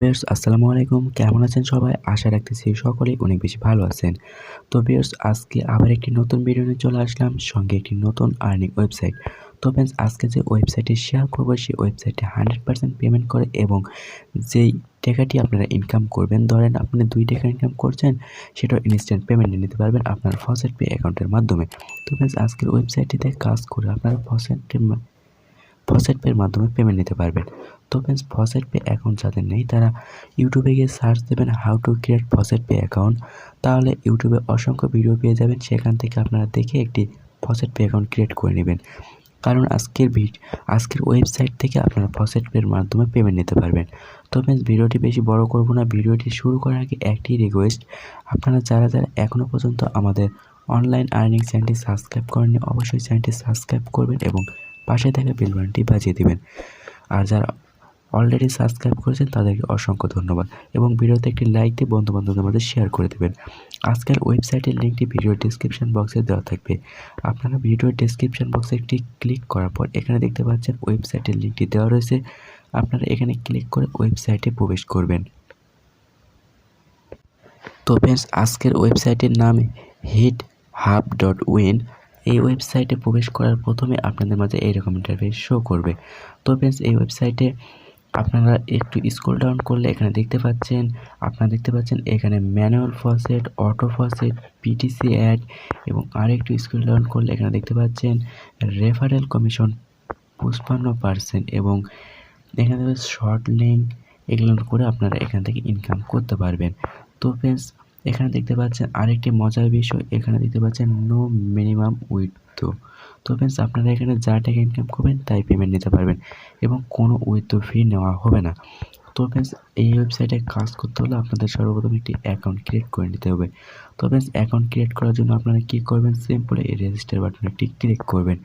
Viewers আসসালামু আলাইকুম। কেমন আছেন সবাই? আশা রাখতেছি সকলেই অনেক বেশি ভালো আছেন। তো ভিউয়ার্স আজকে আবার একটি নতুন ভিডিও নিয়ে চলে আসলাম, সঙ্গে একটি নতুন আর্নিং ওয়েবসাইট। তো ফ্রেন্ডস আজকে যে ওয়েবসাইটটি শেয়ার করব সেই ওয়েবসাইটে 100% পেমেন্ট করে এবং যেই টাকাটি আপনারা ইনকাম করবেন, ধরেন আপনি ৳2 ইনকাম করছেন, সেটাও ইনস্ট্যান্ট পেমেন্টে নিতে পারবেন আপনার ফসেট পে অ্যাকাউন্টের মাধ্যমে। তো ফ্রেন্ডস আজকের ওয়েবসাইটটিতে কাজ করে আপনারা ফসেট পের মাধ্যমে পেমেন্ট নিতে পারবেন। তো ফ্রেন্ডস ফসেট পে অ্যাকাউন্ট যাদের নেই তারা ইউটিউবে গিয়ে সার্চ দেবেন how to create faucet pay account. তাহলে ইউটিউবে অসংখ্য ভিডিও পেয়ে যাবেন, সেখান থেকে আপনারা দেখে একটি ফসেট পে অ্যাকাউন্ট ক্রিয়েট করে নেবেন। কারণ আজকের ওয়েবসাইট থেকে আপনারা ফসেট পের মাধ্যমে পেমেন্ট নিতে পারবেন। তো ফ্রেন্ডস ভিডিওটি বেশি বড় করব না, ভিডিওটি শুরু করার আগে একটি রিকোয়েস্ট, আপনারা যারা এখনও পর্যন্ত আমাদের অনলাইন আর্নিং চ্যানেলটি সাবস্ক্রাইব করেননি অবশ্যই চ্যানেলটি সাবস্ক্রাইব করবেন এবং পাশে থাকা বেল বাটনটি বাজিয়ে দিবেন। আর যারা অলরেডি সাবস্ক্রাইব করেছেন তাদেরকে অসংখ্য ধন্যবাদ এবং ভিডিওতে একটি লাইক দিয়ে বন্ধুবান্ধবদের মধ্যে শেয়ার করে দেবেন। আজকের ওয়েবসাইটের লিঙ্কটি ভিডিওর ডেসক্রিপশন বক্সে দেওয়া থাকবে। আপনারা ভিডিওর ডেসক্রিপশন বক্সে একটি ক্লিক করার পর এখানে দেখতে পাচ্ছেন ওয়েবসাইটের লিঙ্কটি দেওয়া রয়েছে। আপনারা এখানে ক্লিক করে ওয়েবসাইটে প্রবেশ করবেন। তো ফ্রেন্ডস আজকের ওয়েবসাইটের নাম headhub.win। এই ওয়েবসাইটে প্রবেশ করার প্রথমে আপনাদের মাঝে এইরকম ইন্টারফেস শো করবে। তো ফ্রেন্ডস এই ওয়েবসাইটে আপনারা একটু স্ক্রল ডাউন করলে এখানে দেখতে পাচ্ছেন এখানে manual faucet, auto faucet, PTC ad এবং আরেকটু স্ক্রল ডাউন করলে এখানে দেখতে পাচ্ছেন রেফারেল কমিশন 55% এবং এখানে শর্ট লিঙ্ক এগুলো করে আপনারা এখান থেকে ইনকাম করতে পারবেন। তো ফ্রেন্ডস এখানে দেখতে পাচ্ছেন আরেকটি মজার বিষয়, এখানে দেখতে পাচ্ছেন নো মিনিমাম উইথড্র। তো ফ্রেন্ডস আপনারা এখানে যা টাকা ইনকাম করবেন তাই পেমেন্ট নিতে পারবেন এবং কোনো উইথড্র ফি নেওয়া হবে না। তো ফ্রেন্ডস এই ওয়েবসাইটে কাজ করতে হলে আপনাদের সর্বপ্রথম একটি অ্যাকাউন্ট ক্রিয়েট করে নিতে হবে। তো ফ্রেন্ডস অ্যাকাউন্ট ক্রিয়েট করার জন্য আপনারা কী করবেন, সিম্পলি এই রেজিস্টার বাটনে একটি ক্লিক করবেন।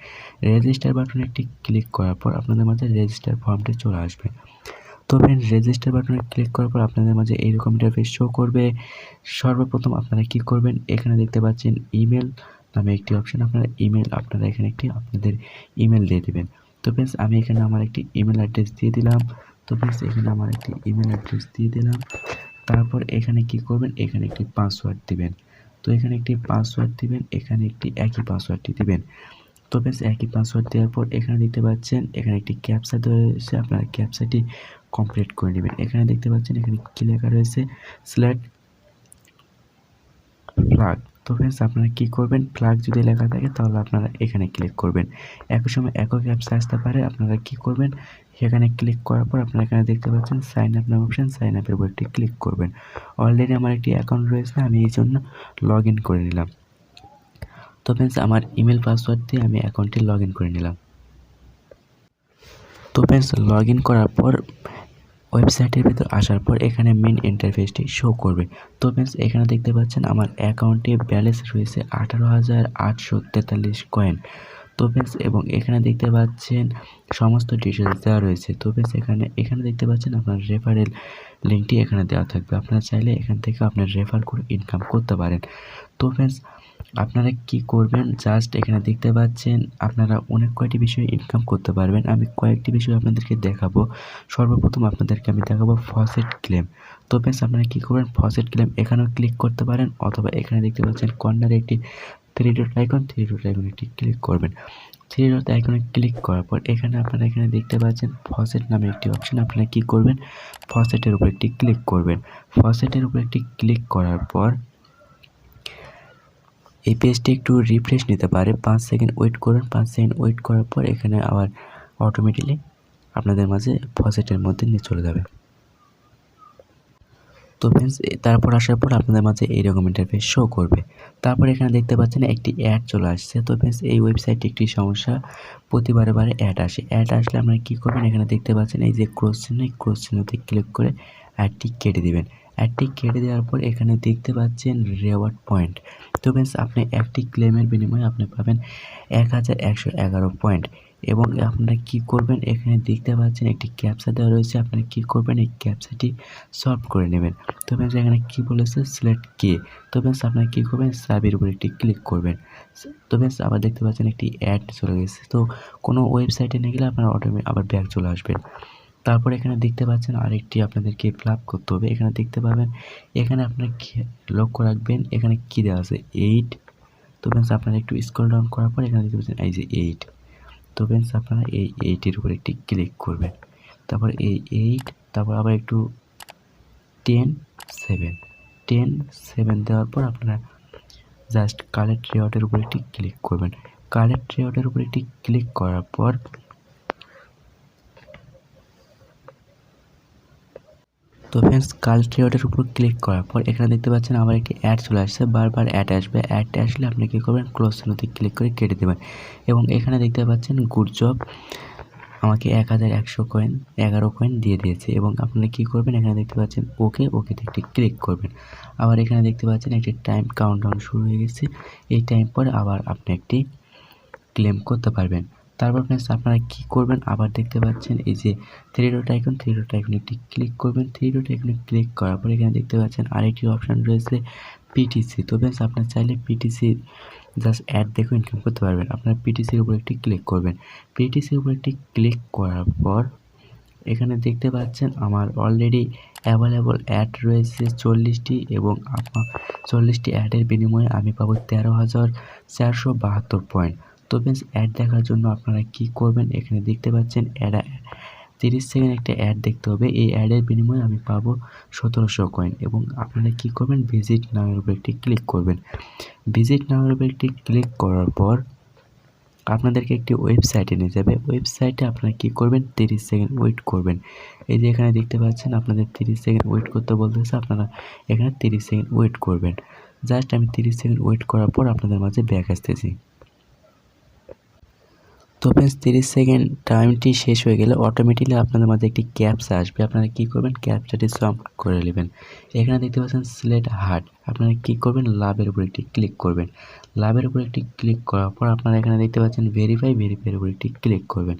রেজিস্টার বাটনে একটি ক্লিক করার পর আপনাদের মাঝে রেজিস্টার ফর্মটি চলে আসবে। তো ফ্রেন্ডস রেজিস্টার বাটনে ক্লিক করার পর আপনাদের মাঝে এইরকম ইন্টারফেস শো করবে। সর্বপ্রথম আপনারা কি করবেন, এখানে দেখতে পাচ্ছেন ইমেল নামে একটি অপশন, আপনারা এখানে একটি আপনাদের ইমেল দিয়ে দিবেন। তো ফ্রেন্ডস আমি এখানে আমার একটি ইমেল অ্যাড্রেস দিয়ে দিলাম। তারপর এখানে কি করবেন, এখানে একটি পাসওয়ার্ড দিবেন। তো এখানে একটি পাসওয়ার্ড দিবেন, এখানে একটি একই পাসওয়ার্ডটি দিবেন। তো বেশ একই পাসওয়ার্ড দেওয়ার পর এখানে দেখতে পাচ্ছেন এখানে একটি ক্যাপচা দেওয়া রয়েছে, আপনারা ক্যাপচাটি কমপ্লিট করে নেবেন। এখানে দেখতে পাচ্ছেন এখানে কি লেখা রয়েছে, সিলেক্ট ফ্ল্যাগ। তো ফ্রেন্ডস আপনারা কী করবেন, ফ্ল্যাগ যদি লেখা থাকে তাহলে আপনারা এখানে ক্লিক করবেন। একই সময় একক ক্যাপচা আসতে পারে, আপনারা কী করবেন, সেখানে ক্লিক করার পর আপনারা এখানে দেখতে পাচ্ছেন সাইন আপ নামে অপশান, সাইন আপের উপর একটি ক্লিক করবেন। অলরেডি আমার একটি অ্যাকাউন্ট রয়েছে, আমি এই জন্য লগ ইন করে নিলাম। তো ফ্রেন্ডস আমার ইমেল পাসওয়ার্ড দিয়ে আমি অ্যাকাউন্টটি লগ ইন করে নিলাম। তো ফ্রেন্ডস লগ ইন করার পর ওয়েবসাইটের ভিতর আসার পর এখানে মেন ইন্টারফেসটি শো করবে। তো ফ্রেন্ডস এখানে দেখতে পাচ্ছেন আমার অ্যাকাউন্টে ব্যালেন্স রয়েছে 18,843 কয়েন। তো ফ্রেন্ডস এবং এখানে দেখতে পাচ্ছেন সমস্ত ডিটেলস দেওয়া রয়েছে। তো ফ্রেন্ডস এখানে দেখতে পাচ্ছেন আপনার রেফারেল লিঙ্কটি এখানে দেওয়া থাকবে, আপনারা চাইলে এখান থেকে আপনার রেফার করে ইনকাম করতে পারেন। তো ফ্রেন্ডস আপনারা কি করবেন, জাস্ট এখানে দেখতে পাচ্ছেন আপনারা অনেক কয়টি বিষয়ে ইনকাম করতে পারবেন। আমি কয়েকটি বিষয় আপনাদেরকে দেখাবো। সর্বপ্রথম আপনাদেরকে আমি দেখাবো ফসেট ক্লেম। তো ফ্রেন্ডস আপনারা কী করবেন, ফসেট ক্লেম এখানেও ক্লিক করতে পারেন অথবা এখানে দেখতে পাচ্ছেন কর্নারে একটি থ্রি ডট আইকন একটি ক্লিক করবেন। থ্রি ডট আইকনে ক্লিক করার পর আপনারা এখানে দেখতে পাচ্ছেন ফসেট নামে একটি অপশন, আপনারা কী করবেন, ফসেটের উপর একটি ক্লিক করবেন। ফসেটের উপর একটি ক্লিক করার পর এই পেজটি একটু রিফ্রেশ নিতে পারে, 5 সেকেন্ড ওয়েট করুন। 5 সেকেন্ড ওয়েট করার পর এখানে আবার অটোমেটিকলি আপনাদের মাঝে ফসেটের মধ্যে নিয়ে চলে যাবে। তো ফ্রেন্ডস তারপর আসার পর আপনাদের মাঝে এইরকম ইন্টারফেস শো করবে। তারপর এখানে দেখতে পাচ্ছেন একটি অ্যাড চলে আসছে। তো ফ্রেন্ডস এই ওয়েবসাইটে একটি সমস্যা, প্রতিবারে অ্যাড আসে। অ্যাড আসলে আপনারা কী করবেন, এখানে দেখতে পাচ্ছেন এই যে ক্রস চিহ্ন, এই ক্রস চিহ্নতে ক্লিক করে অ্যাডটি কেটে দেবেন। অ্যাডটি কেটে দেওয়ার পর এখানে দেখতে পাচ্ছেন রিওয়ার্ড পয়েন্ট। তো ফ্রেন্ডস আপনি একটি ক্লেমের বিনিময়ে আপনি পাবেন 1111 পয়েন্ট এবং আপনারা কী করবেন, এখানে দেখতে পাচ্ছেন একটি ক্যাপচা দেওয়া রয়েছে, আপনারা কী করবেন, এই ক্যাপচাটি সলভ করে নেবেন। তো ফ্রেন্ডস এখানে কী বলেছে, সিলেক্ট কে। তো ফ্রেন্ডস আপনারা কী করবেন, সাবের উপর একটি ক্লিক করবেন। তো ফ্রেন্ডস আবার দেখতে পাচ্ছেন একটি অ্যাড চলে গেছে। তো কোনো ওয়েবসাইটে নিয়ে গেলে আপনারা অটোমেটিক আবার ব্যাক চলে আসবেন। তারপর এখানে দেখতে পাচ্ছেন আরেকটি আপনাদেরকে ফিল আপ করতে হবে। এখানে দেখতে পাবেন, এখানে আপনারা লক্ষ্য রাখবেন এখানে কী দেওয়া আছে 8। তো ফ্রেন্ডস আপনারা একটু স্ক্রল ডাউন করার পর এখানে দেখতে পাচ্ছেন এই যে 8। তো ফ্রেন্ডস আপনারা এই 8-এর উপর একটি ক্লিক করবেন। তারপর এই 8, তারপর আবার একটু 10 7 10 7 দেওয়ার পর আপনারা জাস্ট কালেক্ট রিওয়ার্ডের উপর একটি ক্লিক করবেন। কালেক্ট রিওয়ার্ডের উপর একটি ক্লিক করার পর তো ফ্রেন্ডস কালেক্ট রিওয়ার্ডের উপর ক্লিক করার পর এখানে দেখতে পাচ্ছেন আবার একটি অ্যাড চলে আসছে। বারবার অ্যাড আসবে। অ্যাডটা আসলে আপনি কী করবেন, ক্লোজ চিহ্নতে ক্লিক করে কেটে দেবেন। এবং এখানে দেখতে পাচ্ছেন গুড জব আমাকে 1100 কয়েন 11 কয়েন দিয়ে দিয়েছে। এবং আপনারা কী করবেন, এখানে দেখতে পাচ্ছেন ওকেতে একটি ক্লিক করবেন। আবার এখানে দেখতে পাচ্ছেন একটি টাইম কাউন্টডাউন শুরু হয়ে গেছে। এই টাইম পরে আবার আপনি একটি ক্লেম করতে পারবেন। তারপর ফ্রেন্ডস আপনারা কী করবেন, আবার দেখতে পাচ্ছেন এই যে থ্রি ডট আইকন একটি ক্লিক করবেন। থ্রি ডট আইকনে ক্লিক করার পর এখানে দেখতে পাচ্ছেন আরেকটি অপশান রয়েছে পিটিসি। তো ফ্রেন্ডস আপনার চাইলে পিটিসির জাস্ট অ্যাড দেখে ইনকাম করতে পারবেন। আপনারা পিটিসির উপর একটি ক্লিক করবেন। পিটিসির উপর একটি ক্লিক করার পর এখানে দেখতে পাচ্ছেন আমার অলরেডি অ্যাভেলেবল অ্যাড রয়েছে 40টি এবং 40টি অ্যাডের বিনিময়ে আমি পাবো 13,472 পয়েন্ট। তো ফ্রেন্ডস অ্যাড দেখার জন্য আপনারা কি করবেন, এখানে দেখতে পাচ্ছেন 30 সেকেন্ড একটা অ্যাড দেখতে হবে। এই অ্যাডের বিনিময়ে আমি পাবো 1700 কয়েন। এবং আপনারা কি করবেন, ভিজিট নাওয়ের উপর একটি ক্লিক করবেন। ভিজিট নাওয়ের উপর একটি ক্লিক করার পর আপনাদেরকে একটি ওয়েবসাইটে নিয়ে যাবে। ওয়েবসাইটে আপনারা কী করবেন, 30 সেকেন্ড ওয়েট করবেন। এই যে এখানে দেখতে পাচ্ছেন আপনাদের 30 সেকেন্ড ওয়েট করতে বলতেছে, আপনারা এখানে 30 সেকেন্ড ওয়েট করবেন। জাস্ট আমি 30 সেকেন্ড ওয়েট করার পর আপনাদের মাঝে ব্যাক আসতেছি। তো ফ্রেন্ডস 30 সেকেন্ড টাইমটি শেষ হয়ে গেলে অটোমেটিকলি আপনাদের মাঝে একটি ক্যাপচা আসবে। আপনারা কী করবেন, ক্যাপচাটি সলভ করে নেবেন। এখানে দেখতে পাচ্ছেন সিলেক্ট হার্ট। আপনারা কী করবেন, লাভের উপর একটি ক্লিক করবেন। লাভের উপর একটি ক্লিক করার পর আপনারা এখানে দেখতে পাচ্ছেন ভেরিফাইয়ের উপর একটি ক্লিক করবেন।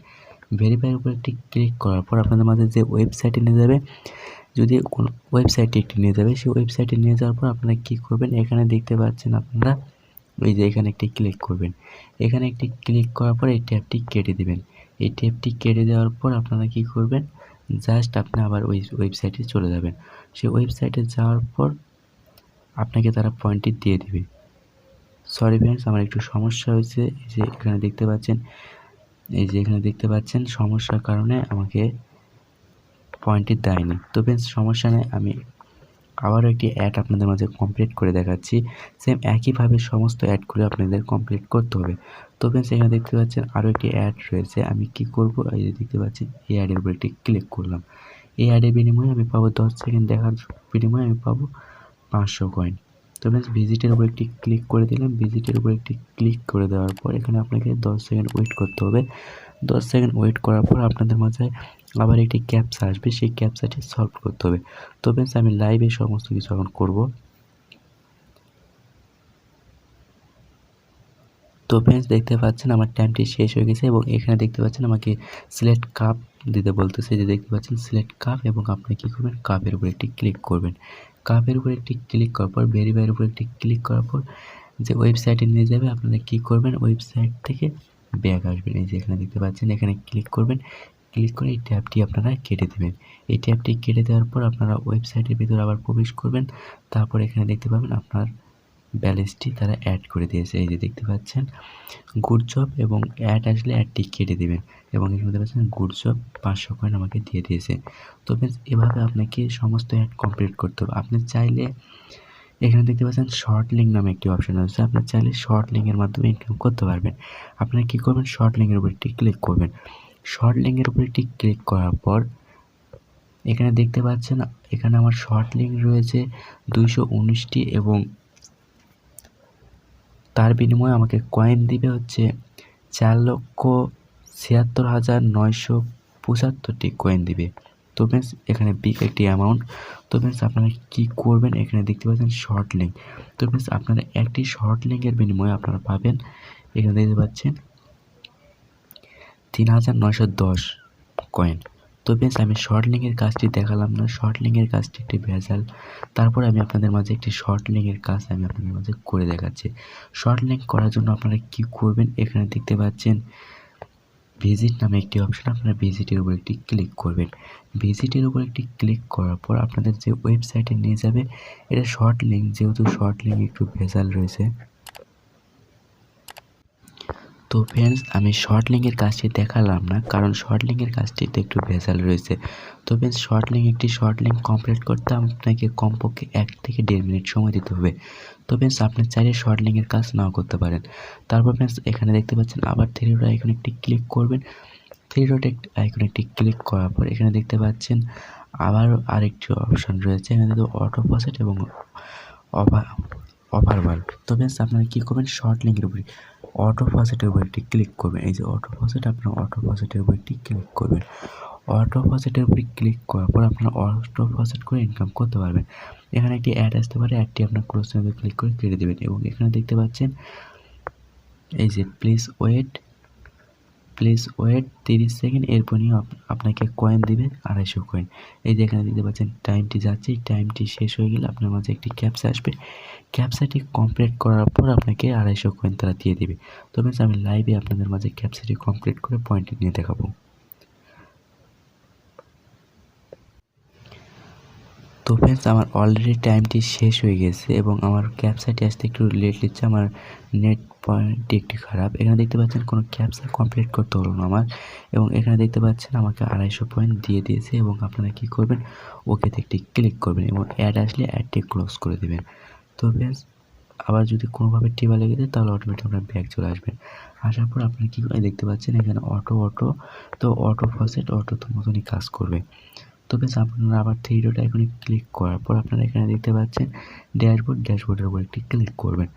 ভেরিফাইয়ের উপর একটি ক্লিক করার পর আপনাদের মাঝে যে ওয়েবসাইটে নিয়ে যাবে, যদি কোনো ওয়েবসাইটে একটি নিয়ে যাবে, সেই ওয়েবসাইটে নিয়ে যাওয়ার পর আপনারা কী করবেন, এখানে দেখতে পাচ্ছেন আপনারা এই যে এখানে একটি ক্লিক করবেন। এখানে একটি ক্লিক করার পর এই ট্যাবটি কেটে দিবেন। এই ট্যাবটি কেটে দেওয়ার পর আপনারা কি করবেন, জাস্ট আপনি আবার ওই ওয়েবসাইটে চলে যাবেন। সেই ওয়েবসাইটে যাওয়ার পর আপনাকে তারা পয়েন্টটি দিয়ে দিবে। সরি ফ্রেন্ডস, আমার একটু সমস্যা হয়েছে। এই যে এখানে দেখতে পাচ্ছেন সমস্যার কারণে আমাকে পয়েন্টটি দেয়নি। তো ফ্রেন্ডস সমস্যা নেই, আমি আবারও একটি অ্যাড আপনাদের মাঝে কমপ্লিট করে দেখাচ্ছি। সেম একইভাবে সমস্ত অ্যাডগুলো আপনাদের কমপ্লিট করতে হবে। তো ফ্রেন্ডস এখানে দেখতে পাচ্ছেন আরও একটি অ্যাড রয়েছে। আমি কি করব, এই যে দেখতে পাচ্ছেন এই অ্যাডের উপর একটি ক্লিক করলাম। এই অ্যাডের বিনিময়ে আমি পাবো 10 সেকেন্ড দেখার বিনিময়ে আমি পাবো 500 কয়েন। তো ফ্রেন্ডস ভিজিটের উপর একটি ক্লিক করে দিলাম। ভিজিটের উপর একটি ক্লিক করে দেওয়ার পর এখানে আপনাকে 10 সেকেন্ড ওয়েট করতে হবে। 10 সেকেন্ড ওয়েট করার পর আপনাদের মাঝে আবার একটি ক্যাপচা আসবে, সেই ক্যাপচাটি সলভ করতে হবে। তো ফ্রেন্ডস আমি লাইভে সমস্ত কিছু এখন করব। তো ফ্রেন্ডস দেখতে পাচ্ছেন আমার টাইমটি শেষ হয়ে গেছে এবং এখানে দেখতে পাচ্ছেন আমাকে সিলেক্ট কাপ দিতে বলতেছে। যে দেখতে পাচ্ছেন সিলেক্ট কাপ, এবং আপনি কী করবেন, কাপের উপর একটি ক্লিক করবেন। কাপের উপর একটি ক্লিক করার পর ভেরিফাইয়ের উপর একটি ক্লিক করার পর যে ওয়েবসাইটে নিয়ে যাবে, আপনারা কী করবেন, ওয়েবসাইট থেকে ব্যাক আসবেন। এই যে এখানে দেখতে পাচ্ছেন, এখানে ক্লিক করবেন। ক্লিক করে এই ট্যাবটি আপনারা কেটে দেবেন। এই ট্যাবটি কেটে দেওয়ার পর আপনারা ওয়েবসাইটের ভিতরে আবার প্রবেশ করবেন। তারপর এখানে দেখতে পাবেন আপনার ব্যালেন্সটি তারা অ্যাড করে দিয়েছে। এই যে দেখতে পাচ্ছেন গুড জব, এবং অ্যাড আসলে অ্যাডটি কেটে দেবেন। এবং এখানে দেখতে পাচ্ছেন গুড জব 500 কয়েন আমাকে দিয়ে দিয়েছে। তো ফ্রেন্ডস এভাবে আপনাকে সমস্ত অ্যাড কমপ্লিট করতে হবে। আপনি চাইলে এখানে দেখতে পাচ্ছেন শর্ট লিঙ্ক নামে একটি অপশন আছে। আপনি চাইলে শর্ট লিঙ্কের মাধ্যমে ইনকাম করতে পারবেন। আপনারা কী করবেন, শর্ট লিঙ্কের উপর একটি ক্লিক করবেন। শর্ট লিঙ্কের উপর একটি ক্লিক করার পর এখানে দেখতে পাচ্ছেন এখানে আমার শর্ট লিঙ্ক রয়েছে 219টি, এবং তার বিনিময়ে আমাকে কয়েন দিবে হচ্ছে 4,76,975টি কয়েন দিবে। তো ফ্রেন্ডস এখানে বিগ একটি অ্যামাউন্ট। তো ফ্রেন্ডস আপনারা কী করবেন, এখানে দেখতে পাচ্ছেন শর্ট লিঙ্ক। তো ফ্রেন্ডস আপনারা একটি শর্ট লিঙ্কের বিনিময়ে আপনারা পাবেন, এখানে দেখতে পাচ্ছেন 3,910 কয়েন। তো ফ্রেন্ডস আমি শর্ট লিঙ্কের কাজটি দেখালাম না, শর্ট লিঙ্কের কাজটি একটি ভেজাল। তারপরে আমি আপনাদের মাঝে একটি শর্ট লিঙ্কের কাজ আমি আপনাদের মাঝে করে দেখাচ্ছি। শর্ট লিঙ্ক করার জন্য আপনারা কি করবেন, এখানে দেখতে পাচ্ছেন ভিজিট নামে একটি অপশন, আপনারা ভিজিটের উপর একটি ক্লিক করবেন। ভিজিটের উপর একটি ক্লিক করার পর আপনাদের যে ওয়েবসাইটে নিয়ে যাবে, এটা শর্ট লিঙ্ক, যেহেতু শর্ট লিঙ্ক একটু ভেজাল রয়েছে। তো ফ্রেন্ডস, আমি শর্ট লিঙ্কের কাজটি দেখালাম না, কারণ শর্ট লিঙ্কের কাজটিতে একটু ভেজাল রয়েছে। তো ফ্রেন্ডস, একটি শর্ট লিঙ্ক কমপ্লিট করতে আপনাকে কমপক্ষে 1 থেকে 1.5 মিনিট সময় দিতে হবে। তো ফ্রেন্ডস, আপনি চাইলে শর্ট লিঙ্কের কাজ নাও করতে পারেন। তারপর ফ্রেন্ডস, এখানে দেখতে পাচ্ছেন আবার 3 ডট আইকনে একটি ক্লিক করবেন। 3 ডট আইকনে একটি ক্লিক করার পর এখানে দেখতে পাচ্ছেন আবারও আরেকটি অপশন রয়েছে, এখানে অটো প্রসেট এবং ওভারওয়াল। তো ফ্রেন্ডস, আপনারা কী করবেন, শর্ট লিঙ্কের উপরে অটো প্রসেটের উপর একটি ক্লিক করবেন। এই যে অটো প্রসেট, আপনারা অটো প্রসেটের উপর একটি ক্লিক করবেন। অটো প্রসেটের উপরে ক্লিক করার পর আপনারা অটো প্রসেট করে ইনকাম করতে পারবেন। এখানে একটি অ্যাড আসতে পারে, অ্যাডটি আপনার ক্লোজ চিহ্নে ক্লিক করে কেটে দেবেন এবং এখানে দেখতে পাচ্ছেন এই যে প্লিজ ওয়েট 30 সেকেন্ড, এরপর নিয়ে আপনাকে কয়েন দিবে 250 কয়েন। এই যে এখানে দেখতে পাচ্ছেন টাইমটি যাচ্ছে, টাইমটি শেষ হয়ে গেলে আপনার মাঝে একটি ক্যাপচা আসবে। ক্যাপচাটি কমপ্লিট করার পর আপনাকে 250 কয়েন তারা দিয়ে দিবে। তো ফ্রেন্ডস, আমি লাইভে আপনাদের মাঝে ক্যাপচাটি কমপ্লিট করে পয়েন্টটি নিয়ে দেখাবো। তো ফ্রেন্ডস, আমার অলরেডি টাইমটি শেষ হয়ে গেছে এবং আমার ক্যাপচাটি আসতে একটু লেট নিচ্ছে, আমার নেট পয়েন্টটি একটু খারাপ। এখানে দেখতে পাচ্ছেন কোনো ক্যাপচা কমপ্লিট করতে হলো না আমার, এবং এখানে দেখতে পাচ্ছেন আমাকে 250 পয়েন্ট দিয়ে দিয়েছে। এবং আপনারা কী করবেন, ওকেতে একটি ক্লিক করবেন এবং অ্যাড আসলে অ্যাডটি ক্লোজ করে দেবেন। তো ফ্রেন্ডস, আবার যদি কোনোভাবে টিপা লেগে যায় তাহলে অটোমেটিক আপনার ব্যাক চলে আসবেন। আসার পর আপনারা কী করে দেখতে পাচ্ছেন এখানে অটো প্রসেট তো মতনই কাজ করবে। তো বেশ, আপনারা আবার 3 ডট আইকনে ক্লিক করার পর আপনারা এখানে দেখতে পাচ্ছেন ড্যাশবোর্ডের উপর একটি ক্লিক করবেন।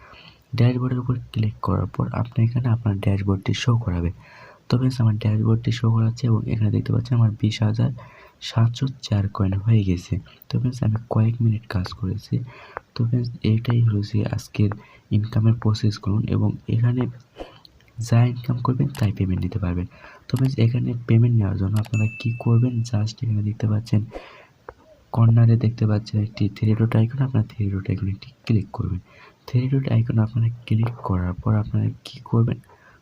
ড্যাশবোর্ডের উপর ক্লিক করার পর আপনি এখানে আপনার ড্যাশবোর্ডটি শো করাবে। তো বেশ, আমার ড্যাশবোর্ডটি শো করাচ্ছে এবং এখানে দেখতে পাচ্ছেন আমার 20,704 কয়েন হয়ে গেছে। তো বেশ, আমি কয়েক মিনিট কাজ করেছি। তো বেশ, এইটাই হচ্ছে আজকের ইনকামের প্রসেস করুন, এবং এখানে যা ইনকাম করবেন তাই পেমেন্ট নিতে পারবেন। তো বেশ, এখানে পেমেন্ট নেওয়ার জন্য আপনারা কী করবেন, জাস্ট এখানে দেখতে পাচ্ছেন কর্নারে দেখতে পাচ্ছেন একটি 3 ডট আইকন, আপনার 3 ডট আইকনে একটি ক্লিক করবেন। 3 ডট আইকনে আপনারা ক্লিক করার পর আপনারা কী করবেন,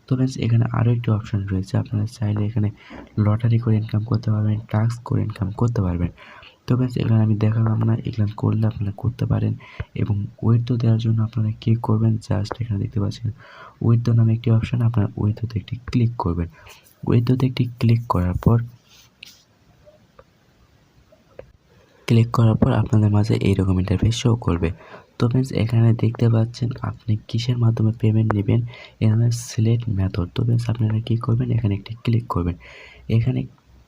তো বেশ, এখানে আরও একটি অপশন রয়েছে, আপনারা চাইলে এখানে লটারি করে ইনকাম করতে পারবেন, টাস্ক করে ইনকাম করতে পারবেন। তো বেশ, এখানে আমি দেখালাম না, এগুলো করলে আপনারা করতে পারেন। এবং উইথড্র দেওয়ার জন্য আপনারা কী করবেন, জাস্ট এখানে দেখতে পাচ্ছেন উইথড্র নামে একটি অপশন, আপনারা উইথড্রতে একটি ক্লিক করবেন। উইথড্রতে একটি ক্লিক করার পর আপনাদের মাঝে এইরকম ইন্টারফেস শো করবে। তো ফ্রেন্ডস, এখানে দেখতে পাচ্ছেন আপনি কিসের মাধ্যমে পেমেন্ট নেবেন, এখানে সিলেক্ট মেথড। তো ফ্রেন্ডস, আপনারা কী করবেন, এখানে একটি ক্লিক করবেন।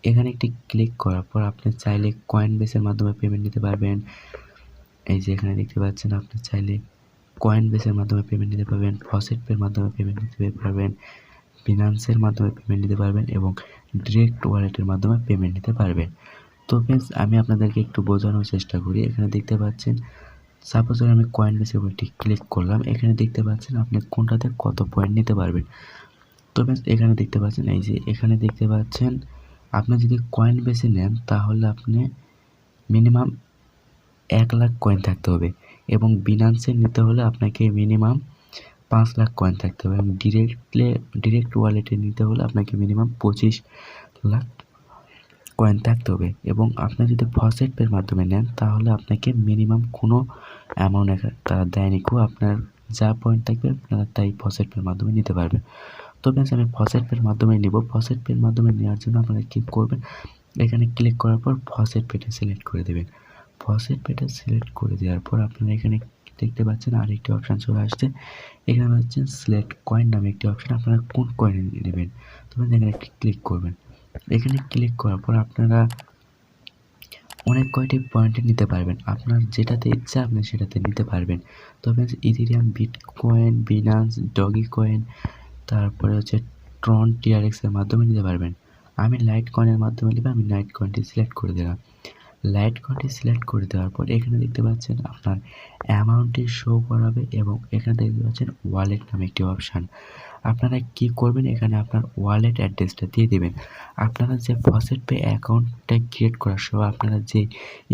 এখানে একটি ক্লিক করার পর আপনি চাইলে কয়েন বেসের মাধ্যমে পেমেন্ট নিতে পারবেন। এই যে এখানে দেখতে পাচ্ছেন আপনি চাইলে কয়েন বেসের মাধ্যমে পেমেন্ট নিতে পারবেন, ফসেট পের মাধ্যমে পেমেন্ট নিতে পারবেন, ফিনান্সের মাধ্যমে পেমেন্ট নিতে পারবেন এবং ডিরেক্ট ওয়ালেটের মাধ্যমে পেমেন্ট নিতে পারবেন। তো ফ্রেন্ডস, আমি আপনাদেরকে একটু বোঝানোর চেষ্টা করি। এখানে দেখতে পাচ্ছেন সাপোজ আমি কয়েন বেসের উপর একটি ক্লিক করলাম, এখানে দেখতে পাচ্ছেন আপনি কোনটাতে কত পয়েন্ট নিতে পারবেন। তো ফ্রেন্ডস, এখানে দেখতে পাচ্ছেন এই যে এখানে দেখতে পাচ্ছেন আপনি যদি কয়েন বেসে নেন তাহলে আপনি মিনিমাম 1 লাখ কয়েন থাকতে হবে, এবং বিনান্সে নিতে হলে আপনাকে মিনিমাম 5 লাখ কয়েন থাকতে হবে, এবং ডিরেক্ট ওয়ালেটে নিতে হলে আপনাকে মিনিমাম 25 লাখ কয়েন থাকতে হবে। এবং আপনি যদি ফসেট পের মাধ্যমে নেন তাহলে আপনাকে মিনিমাম কোনো অ্যামাউন্ট তারা দেয়নি, আপনার যা পয়েন্ট থাকবে আপনারা তাই ফসেট পের মাধ্যমে নিতে পারবেন। তো ফ্রেন্ডস, আমি ফসেট পের মাধ্যমে নেব। ফসেট পের মাধ্যমে নেওয়ার জন্য আপনারা কী করবেন, এখানে ক্লিক করার পর ফসেট পেটা সিলেক্ট করে দেবেন। ফসেট পেটা সিলেক্ট করে দেওয়ার পর আপনারা এখানে দেখতে পাচ্ছেন আরেকটি অপশান চলে আসছে, এখানে পাচ্ছেন সিলেক্ট কয়েন নামে একটি অপশান, আপনারা কোন কয়েন নেবেন তো এখানে একটি ক্লিক করবেন। এখানে ক্লিক করার পর আপনারা অনেক কয়টি পয়েন্টে নিতে পারবেন, আপনার যেটাতে ইচ্ছা আপনি সেটাতে নিতে পারবেন। তবে Ethereum, bitcoin, Binance, doggy coin, তারপরে হচ্ছে ট্রন টিআরএক্সের মাধ্যমে নিতে পারবেন। আমি লাইট কয়েনের মাধ্যমে নেব, আমি লাইট কয়েনটি সিলেক্ট করে দিলাম। লাইট কয়েনটি সিলেক্ট করে দেওয়ার পর এখানে দেখতে পাচ্ছেন আপনার অ্যামাউন্টটি শো করাবে, এবং এখানে দেখতে পাচ্ছেন ওয়ালেট নামে একটি অপশান। আপনারা কি করবেন, এখানে আপনার ওয়ালেট অ্যাড্রেসটা দিয়ে দেবেন। আপনারা যে ফসেট পে অ্যাকাউন্টটা ক্রিয়েট করার সময় আপনারা যে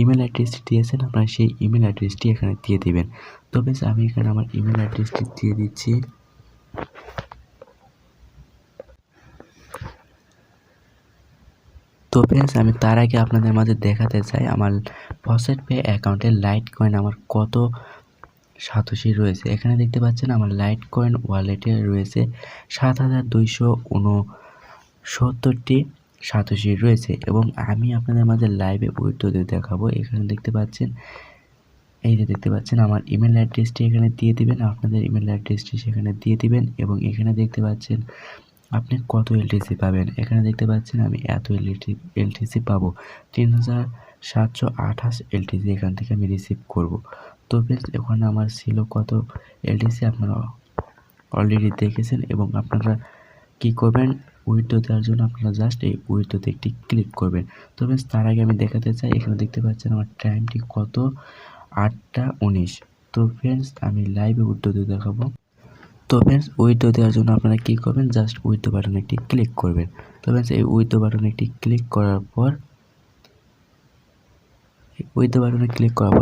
ইমেল অ্যাড্রেসটি দিয়েছেন আপনারা সেই ইমেল অ্যাড্রেসটি এখানে দিয়ে দেবেন। তো বেশ, আমি এখানে আমার ইমেল অ্যাড্রেসটি দিয়ে দিচ্ছি। ফ্রেন্ডস আমি তার আগে আপনাদের মাঝে দেখাতে চাই আমার ফসেট পে অ্যাকাউন্টে লাইট কয়েন আমার কত সাতোশি রয়েছে। এখানে দেখতে পাচ্ছেন আমার লাইট কয়েন ওয়ালেটে রয়েছে 7,269টি সাতোশি রয়েছে এবং আমি আপনাদের মাঝে লাইভে উইথড্র দিয়ে দেখাবো। এখানে দেখতে পাচ্ছেন, এই যে দেখতে পাচ্ছেন আমার ইমেল অ্যাড্রেসটি এখানে দিয়ে দিবেন, আপনাদের ইমেল অ্যাড্রেসটি সেখানে দিয়ে দিবেন এবং এখানে দেখতে পাচ্ছেন আপনি কত এলটিসি পাবেন। এখানে দেখতে পাচ্ছেন আমি এত এলটিসি পাবো, 3,728 এলটিসি এখান থেকে আমি রিসিভ করব। তো ফ্রেন্ডস ওখানে আমার ছিল কত এলটিসি আপনারা অলরেডি দেখেছেন এবং আপনারা কী করবেন, উইথড্র দেওয়ার জন্য আপনারা জাস্ট এই উইথড্রোতে একটি ক্লিক করবেন। তো ফ্রেন্ডস তার আগে আমি দেখাতে চাই, এখানে দেখতে পাচ্ছেন আমার টাইমটি কত, 8টা 19। তো ফ্রেন্ডস আমি লাইভে উইথড্র দিয়ে দেখাবো। তো ফ্রেন্ডস উইথড্র দেওয়ার জন্য আপনারা কী করবেন, জাস্ট উইথড্র বাটনে একটি ক্লিক করবেন। তো ফ্রেন্ডস এই উইথড্র বাটনে একটি ক্লিক করার পর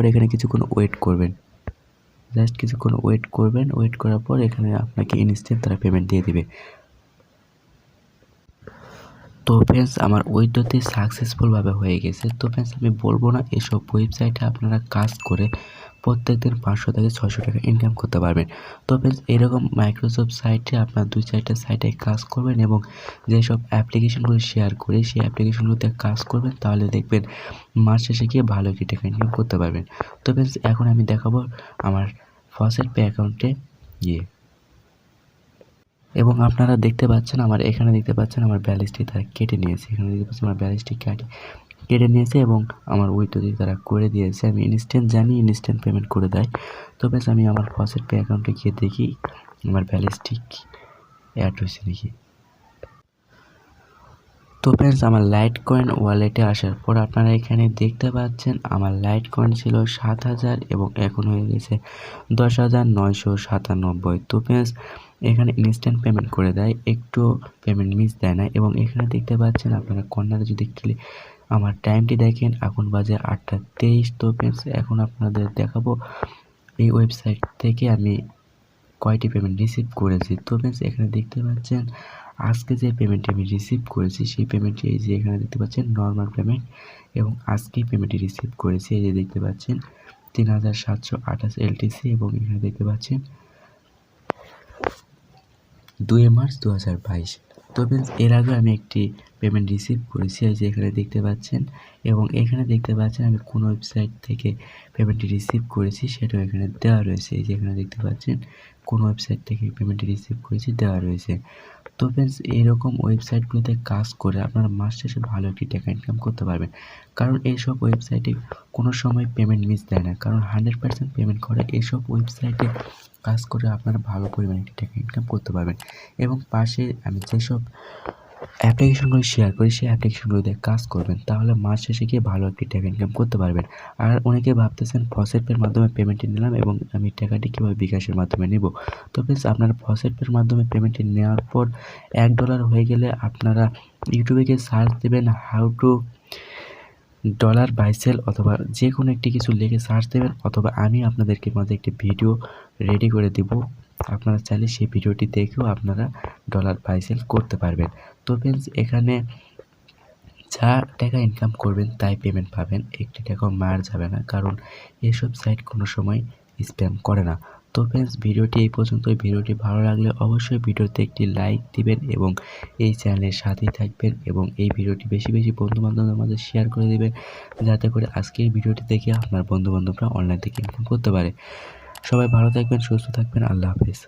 এখানে কিছুক্ষণ ওয়েট করবেন, জাস্ট কিছুক্ষণ ওয়েট করবেন। ওয়েট করার পর এখানে আপনাকে ইনস্ট্যান্ট তারা পেমেন্ট দিয়ে দিবে। তো ফ্রেন্ডস আমার উইথড্রটি সাকসেসফুলভাবে হয়ে গেছে। তো ফ্রেন্ডস আমি বলবো না, এসব ওয়েবসাইটে আপনারা কাজ করে প্রত্যেকদিন 500 থেকে 600 টাকা ইনকাম করতে পারবেন। তো ফ্রেন্ডস এরকম মাইক্রোসফট সাইটে আপনার 2-4টা সাইটে কাজ করবেন এবং যেসব অ্যাপ্লিকেশনগুলো শেয়ার করি সেই অ্যাপ্লিকেশনগুলোতে কাজ করবেন, তাহলে দেখবেন মাস শেষে গিয়ে ভালো একটি টাকা ইনকাম করতে পারবেন। তো ফ্রেন্ডস এখন আমি দেখাবো আমার ফসেট পে অ্যাকাউন্টে গিয়ে, এবং আপনারা দেখতে পাচ্ছেন আমার এখানে দেখতে পাচ্ছেন আমার ব্যালেন্সটি তারা কেটে নিয়েছে। এখানে দেখতে পাচ্ছেন আমার ব্যালেন্সটি কেটে নিয়েছে এবং আমার উইথড্রটি তারা করে দিয়েছে। আমি ইনস্ট্যান্ট জানি, ইনস্ট্যান্ট পেমেন্ট করে দেয়। তো বেশ আমি আমার ফসেট পে অ্যাকাউন্টে গিয়ে দেখি আমার ব্যালেন্সটি অ্যাড হয়েছে নাকি। তো ফ্রেন্ডস আমার লাইট কয়েন ওয়ালেটে আসার পর আপনারা এখানে দেখতে পাচ্ছেন আমার লাইট কয়েন ছিল 7,000 এবং এখন হয়ে গেছে 10,997। তো ফ্রেন্ডস এখানে ইনস্ট্যান্ট পেমেন্ট করে দেয়, একটু পেমেন্ট মিস দেয় না। এবং এখানে দেখতে পাচ্ছেন আপনারা কর্নারে যদি আমার টাইমটি দেখেন, এখন বাজে 8টা 23। তো ফ্রেন্ডস এখন আপনাদের দেখাবো এই ওয়েবসাইট থেকে আমি কয়টি পেমেন্ট রিসিভ করেছি। তো ফ্রেন্ডস এখানে দেখতে পাচ্ছেন আজকে যে পেমেন্টটি আমি রিসিভ করেছি সেই পেমেন্টটি এই যে এখানে দেখতে পাচ্ছেন নর্মাল পেমেন্ট, এবং আজকেই পেমেন্টটি রিসিভ করেছি। এই যে দেখতে পাচ্ছেন 3,728 এলটিসি এবং এখানে দেখতে পাচ্ছেন 2 মার্চ 2022। তো ফ্রেন্ডস এর আগে আমি একটি পেমেন্ট রিসিভ করেছি, এই যে এখানে দেখতে পাচ্ছেন, এবং এখানে দেখতে পাচ্ছেন আমি কোন ওয়েবসাইট থেকে পেমেন্টটি রিসিভ করেছি সেটাও এখানে দেওয়া রয়েছে। এই যে এখানে দেখতে পাচ্ছেন কোন ওয়েবসাইট থেকে পেমেন্টটি রিসিভ করেছি দেওয়া রয়েছে। তো ফ্রেন্ডস এইরকম ওয়েবসাইটগুলোতে কাজ করে আপনারা মাস শেষে ভালো একটি টাকা ইনকাম করতে পারবেন, কারণ এইসব ওয়েবসাইটে কোনো সময় পেমেন্ট মিস দেয় না, কারণ 100% পেমেন্ট করে এইসব ওয়েবসাইটে কাজ করে আপনারা ভালো পরিমাণে একটি টাকা ইনকাম করতে পারবেন। এবং পাশে আমি যেসব অ্যাপ্লিকেশনগুলো শেয়ার করি সেই অ্যাপ্লিকেশনগুলোতে কাজ করবেন, তাহলে মাস শেষে গিয়ে ভালো একটি টাকা ইনকাম করতে পারবেন। আর অনেকে ভাবতেছেন ফসেট পের মাধ্যমে পেমেন্টটি নিলাম এবং আমি টাকাটি কীভাবে বিকাশের মাধ্যমে নেব। তো প্লিজ আপনারা ফসেট পের মাধ্যমে পেমেন্টটি নেওয়ার পর $1 হয়ে গেলে আপনারা ইউটিউবে গিয়ে সার্চ দেবেন হাউ টু $বাইসেল, অথবা যে কোনো একটি কিছু লিখে সার্চ দেবেন, অথবা আমি আপনাদেরকে মাঝে একটি ভিডিও রেডি করে দেব, আপনারা চাইলে সেই ভিডিওটি দেখেও আপনারা $বাইসেল করতে পারবেন। তো ফ্রেন্ডস এখানে যা টাকা ইনকাম করবেন তাই পেমেন্ট পাবেন, একটি টাকাও মার যাবে না, কারণ এসব সাইট কোনো সময় স্প্যাম করে না। তো ফ্রেন্ডস ভিডিওটি এই পর্যন্তই। ভিডিওটি ভালো লাগলে অবশ্যই ভিডিওতে একটি লাইক দিবেন এবং এই চ্যানেলের সাথেই থাকবেন, এবং এই ভিডিওটি বেশি বেশি বন্ধুবান্ধবদের মাঝে শেয়ার করে দিবেন, যাতে করে আজকের ভিডিওটি দেখে আপনার বন্ধুবান্ধবরা অনলাইন থেকে ইনকাম করতে পারে। সবাই ভালো থাকবেন, সুস্থ থাকবেন, আল্লাহ হাফেজ।